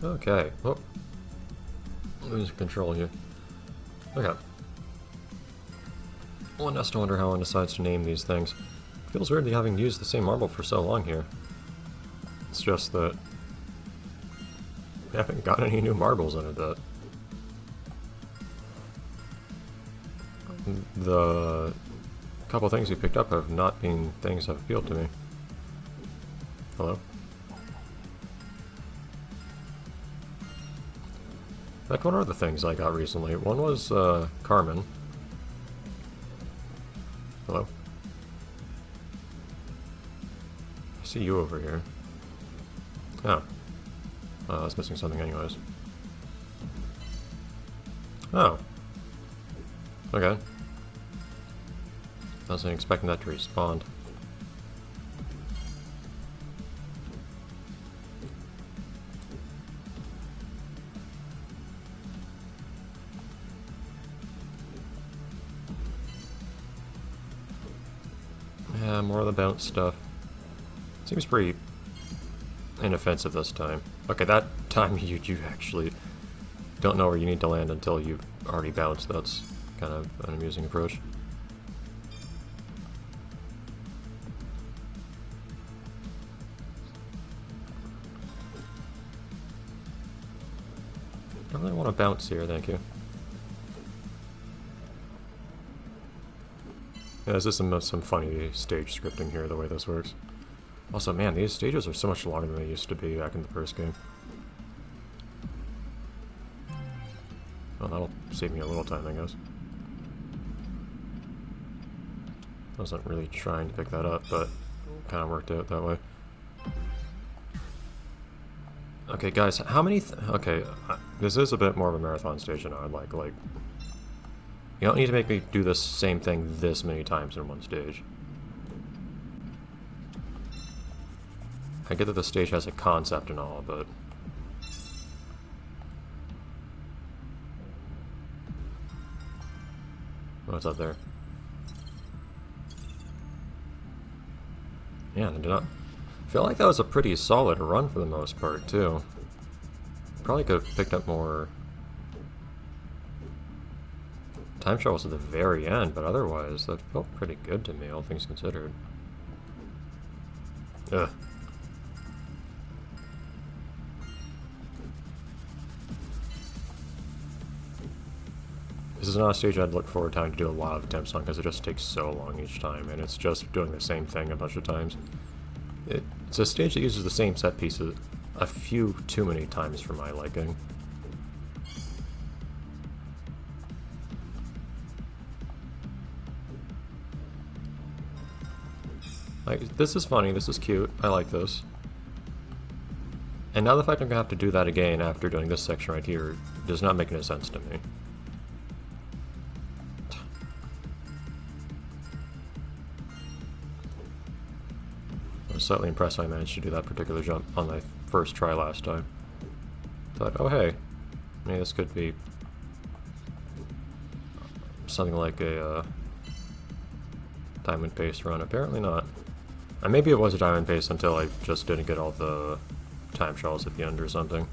Okay. Oh. Losing control here. Okay. One has to wonder how one decides to name these things. Feels weird having used the same marble for so long here. It's just that we haven't got any new marbles in a bit. The couple things we picked up have not been things that have appealed to me. Hello? Like, what are the things I got recently? One was, Carmen. Hello? I see you over here. Oh. I was missing something anyways. Oh. Okay. Wasn't expecting that to respawn. Yeah, more of the bounce stuff. Seems pretty inoffensive this time. Okay, that time you actually don't know where you need to land until you've already bounced. That's kind of an amusing approach. Don't really want to bounce here, thank you. Yeah, this is some funny stage scripting here, the way this works. Also, man, these stages are so much longer than they used to be back in the first game. Well, that'll save me a little time, I guess. I wasn't really trying to pick that up, but kind of worked out that way. Okay, guys, how many... okay, this is a bit more of a marathon stage than I'd like. Like, you don't need to make me do the same thing this many times in one stage. I get that the stage has a concept and all, but... what's up there? Yeah, I did not... I feel like that was a pretty solid run for the most part, too. Probably could have picked up more time travels at the very end, but otherwise, that felt pretty good to me, all things considered. Ugh. This is not a stage I'd look forward to having to do a lot of attempts on, because it just takes so long each time, and it's just doing the same thing a bunch of times. It's a stage that uses the same set pieces a few too many times for my liking. Like, this is funny, this is cute, I like this. And now the fact I'm gonna have to do that again after doing this section right here does not make any sense to me. I was slightly impressed I managed to do that particular jump on my first try last time. Thought, oh hey, maybe this could be something like a diamond paste run. Apparently not. And maybe it was a diamond paste until I just didn't get all the time trials at the end or something.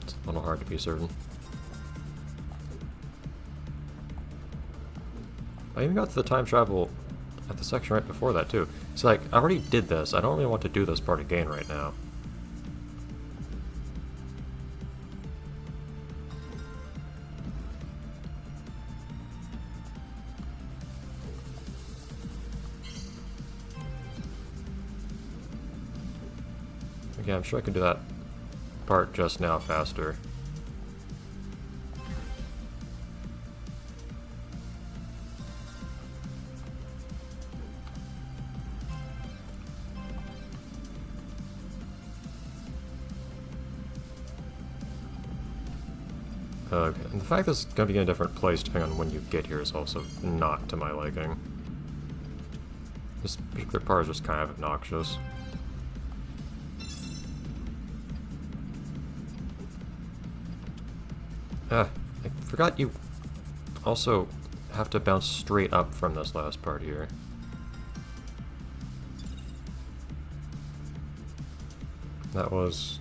It's a little hard to be certain. I even got to the time travel at the section right before that too. It's like, I already did this, I don't really want to do this part again right now. Yeah, I'm sure I can do that part just now faster. Okay, and the fact that it's going to be in a different place depending on when you get here is also not to my liking. This particular part is just kind of obnoxious. I forgot you also have to bounce straight up from this last part here. That was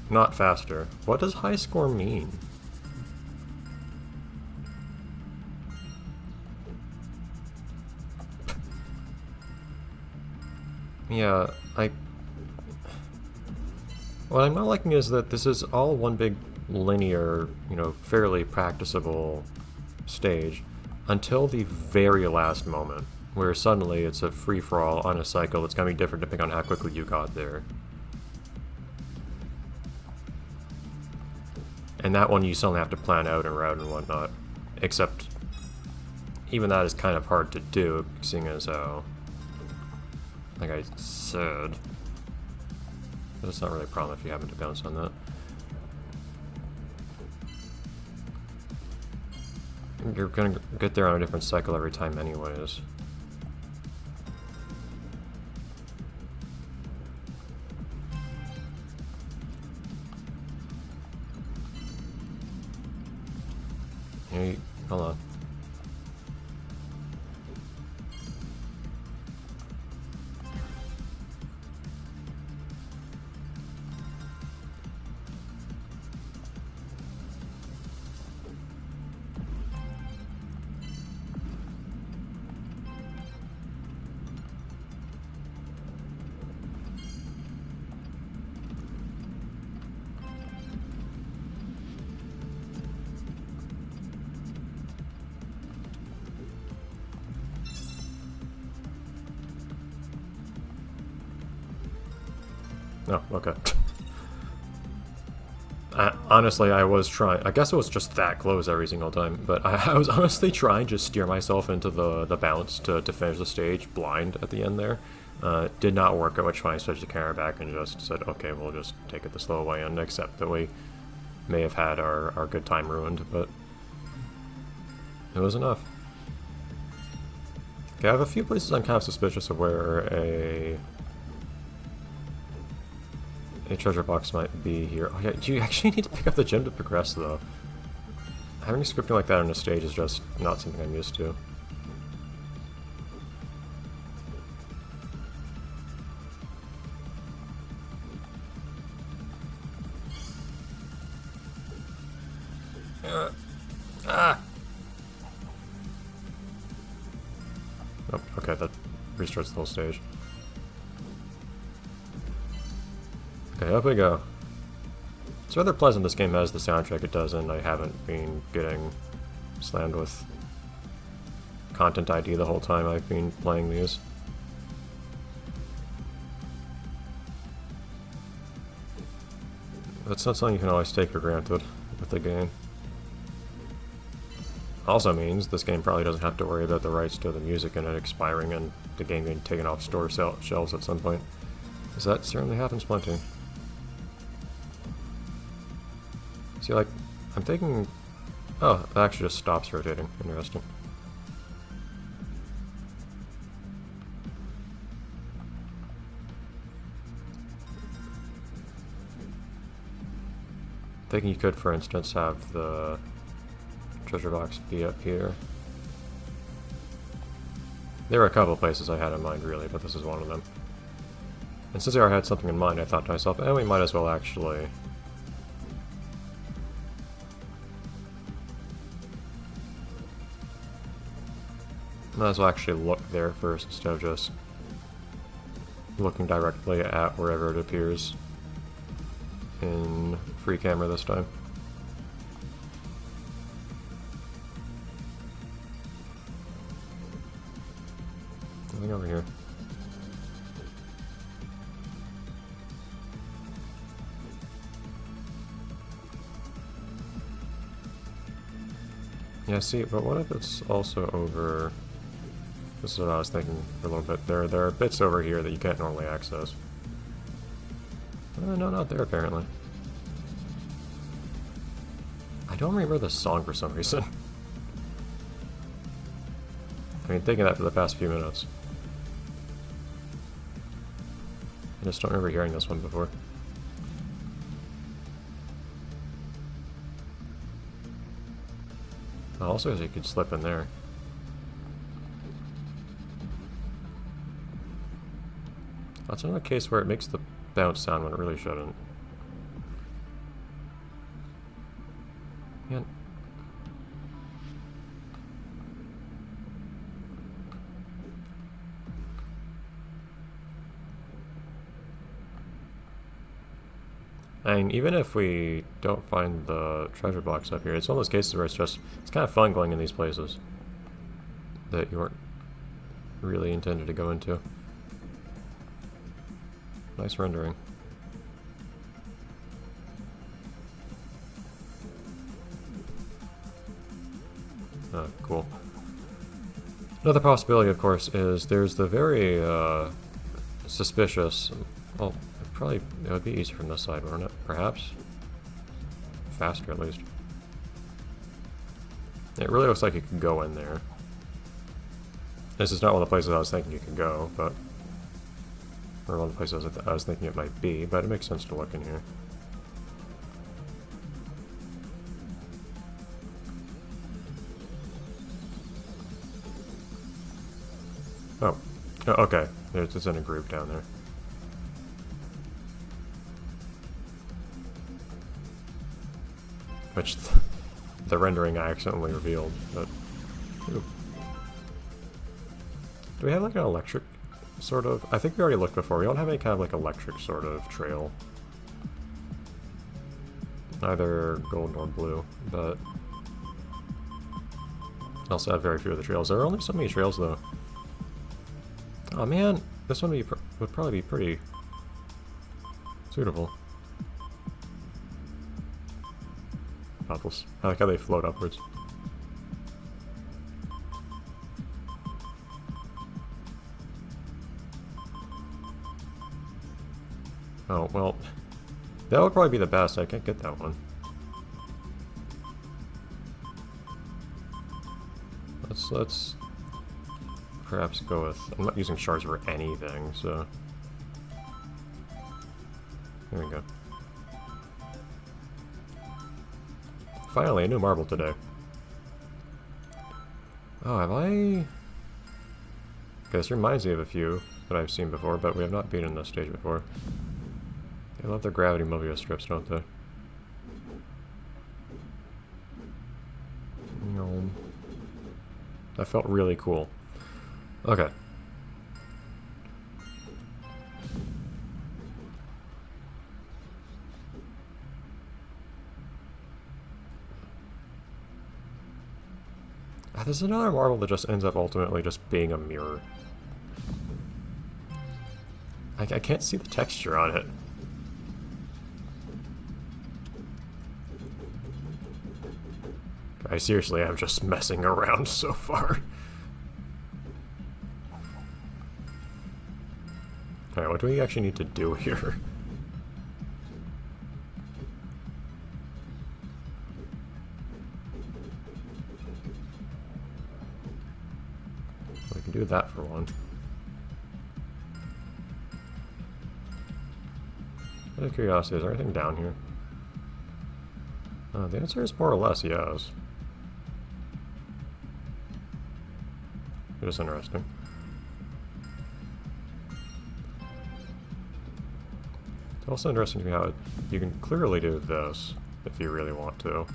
not faster. What does high score mean? Yeah, what I'm not liking is that this is all one big linear, you know, fairly practicable stage until the very last moment, where suddenly it's a free-for-all on a cycle that's gonna be different depending on how quickly you got there. And that one you suddenly have to plan out and route and whatnot. Except, even that is kind of hard to do, seeing as how, like I said, but it's not really a problem if you happen to bounce on that. You're gonna get there on a different cycle every time anyways. Hey, hold on. Oh, okay. Honestly, I was trying. I guess it was just that close every single time, but I was honestly trying to steer myself into the bounce to finish the stage blind at the end there. Did not work, at which point I switched the camera back and just said, okay, we'll just take it the slow way and accept that we may have had our good time ruined, but it was enough. Okay, I have a few places I'm kind of suspicious of where a treasure box might be here. Oh yeah, do you actually need to pick up the gem to progress though? Having scripting like that on a stage is just not something I'm used to. Oh, okay, that restarts the whole stage. Okay, up we go. It's rather pleasant this game has the soundtrack it does, and I haven't been getting slammed with content ID the whole time I've been playing these. That's not something you can always take for granted with the game. Also means this game probably doesn't have to worry about the rights to the music and it expiring and the game being taken off store shelves at some point. Because that certainly happens plenty. See, like, I'm thinking... Oh, it actually just stops rotating. Interesting. Thinking you could, for instance, have the treasure box be up here. There were a couple places I had in mind, really, but this is one of them. And since I already had something in mind, I thought to myself, we might as well actually... Might as well actually look there first instead of just looking directly at wherever it appears in free camera this time. Nothing over here. Yeah, see, but what if it's also over... This is what I was thinking for a little bit. There are bits over here that you can't normally access. No, not there, apparently. I don't remember this song for some reason. I mean, thinking that for the past few minutes. I just don't remember hearing this one before. Also, as you could slip in there. That's another case where it makes the bounce sound when it really shouldn't. Man. I mean, even if we don't find the treasure box up here, it's one of those cases where it's kind of fun going in these places that you weren't really intended to go into. Nice rendering. Oh, cool. Another possibility, of course, is there's the very suspicious. Well, it would be easier from this side, wouldn't it? Perhaps faster, at least. It really looks like you could go in there. This is not one of the places I was thinking you could go, but or one of the places I was thinking it might be, but it makes sense to look in here. Oh, okay. It's in a group down there. Which the rendering I accidentally revealed, but... Ooh. Do we have like an electric sort of... I think we already looked before. We don't have any kind of like electric sort of trail. Neither gold nor blue, but... I also have very few of the trails. There are only so many trails though. Oh man, this one would probably be pretty suitable. Apples. I like how they float upwards. Oh, well, that would probably be the best. I can't get that one. Let's perhaps go with... I'm not using shards for anything, so... There we go. Finally, a new marble today. Oh, have I... Okay, this reminds me of a few that I've seen before, but we have not been in this stage before. They love their gravity Mobius strips, don't they? That felt really cool. Okay. There's another marble that just ends up ultimately just being a mirror. I can't see the texture on it. I seriously am just messing around so far. Alright, what do we actually need to do here? We can do that for one. Out of curiosity, is there anything down here? The answer is more or less yes. It is interesting. It's also interesting to me how you can clearly do this if you really want to.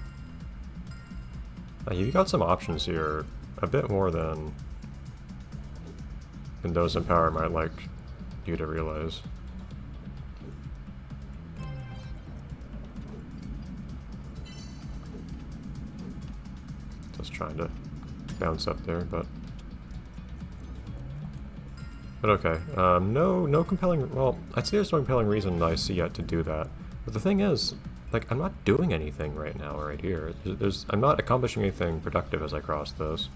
You've got some options here, a bit more than those in power might like you to realize. Just trying to bounce up there, but okay. No compelling. Well, I'd say there's no compelling reason that I see yet to do that. But the thing is, like, I'm not doing anything right now, right here. I'm not accomplishing anything productive as I cross this.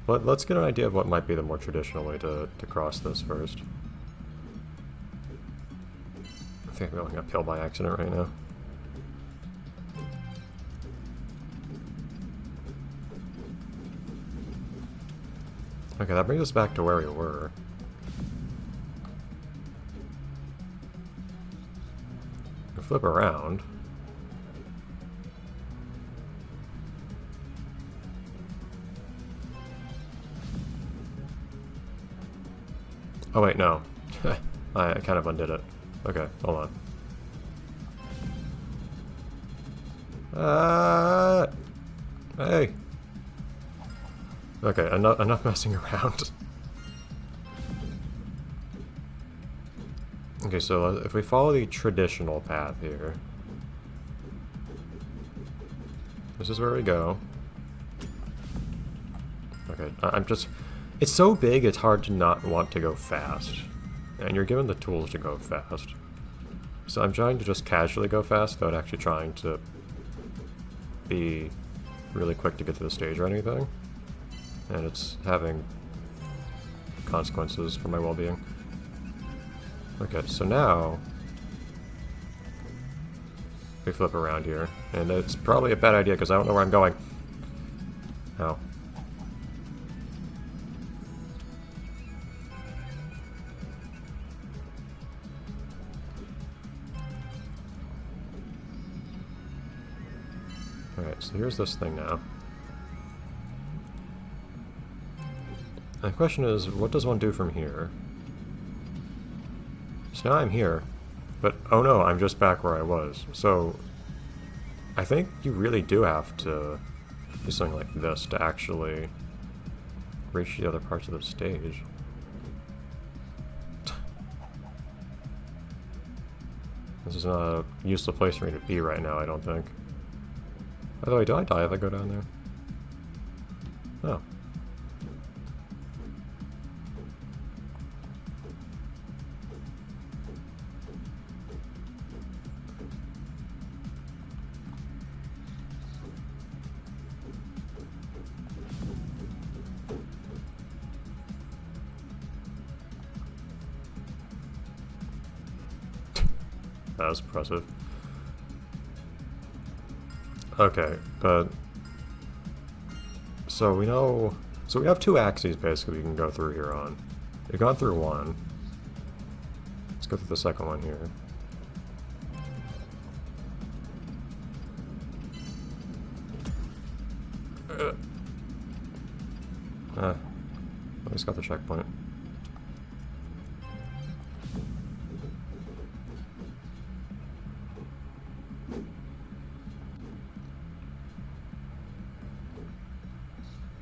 But let's get an idea of what might be the more traditional way to cross this first. I think I'm going uphill by accident right now. Okay, that brings us back to where we were. We'll flip around. Oh wait, no. I kind of undid it. Okay, hold on. Hey! Okay, enough messing around. Okay, so if we follow the traditional path here, this is where we go. Okay, I'm just... It's so big, it's hard to not want to go fast. And you're given the tools to go fast. So I'm trying to just casually go fast without actually trying to be really quick to get to the stage or anything. And it's having consequences for my well-being. Okay, so now we flip around here, and it's probably a bad idea because I don't know where I'm going. Oh. Alright, so here's this thing now. And the question is, what does one do from here? So now I'm here, but oh no, I'm just back where I was. So I think you really do have to do something like this to actually reach the other parts of the stage. This is not a useful place for me to be right now, I don't think. By the way, do I die if I go down there? Oh. That was impressive. Okay, but... So we know... So we have two axes, basically, we can go through here on. We've gone through one. Let's go through the second one here. At least got the checkpoint.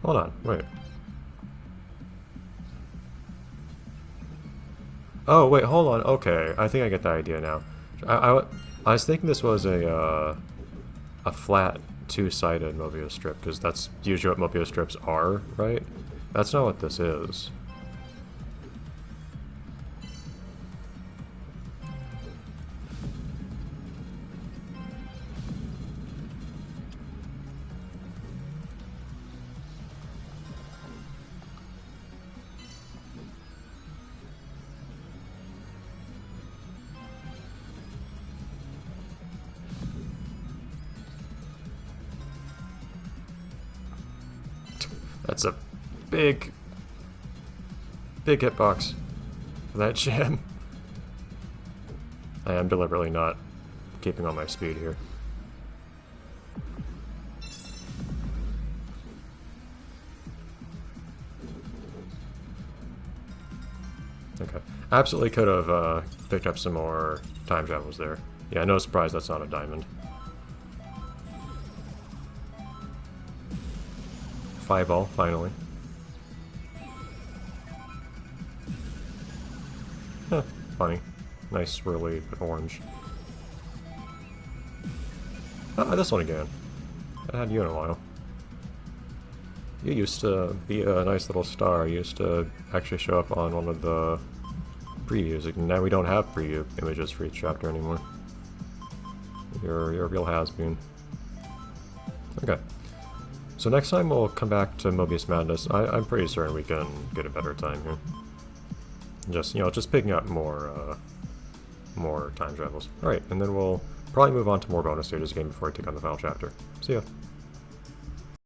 Hold on, wait. Oh, wait, hold on. Okay, I think I get the idea now. I was thinking this was a flat, two-sided Mobius strip, because that's usually what Mobius strips are, right? That's not what this is. That's a big hitbox for that gem. I am deliberately not keeping on my speed here. Okay. Absolutely could have picked up some more time travels there. Yeah, no surprise that's not a diamond. Fireball, finally. Huh, funny. Nice swirly orange. Ah, this one again. I hadn't had you in a while. You used to be a nice little star. You used to actually show up on one of the previews. And now we don't have preview images for each chapter anymore. You're a real has-been. Okay. So next time we'll come back to Mobius Madness. I'm pretty certain we can get a better time here. Just, you know, just picking up more time travels. Alright, and then we'll probably move on to more bonus stages again before we take on the final chapter. See ya.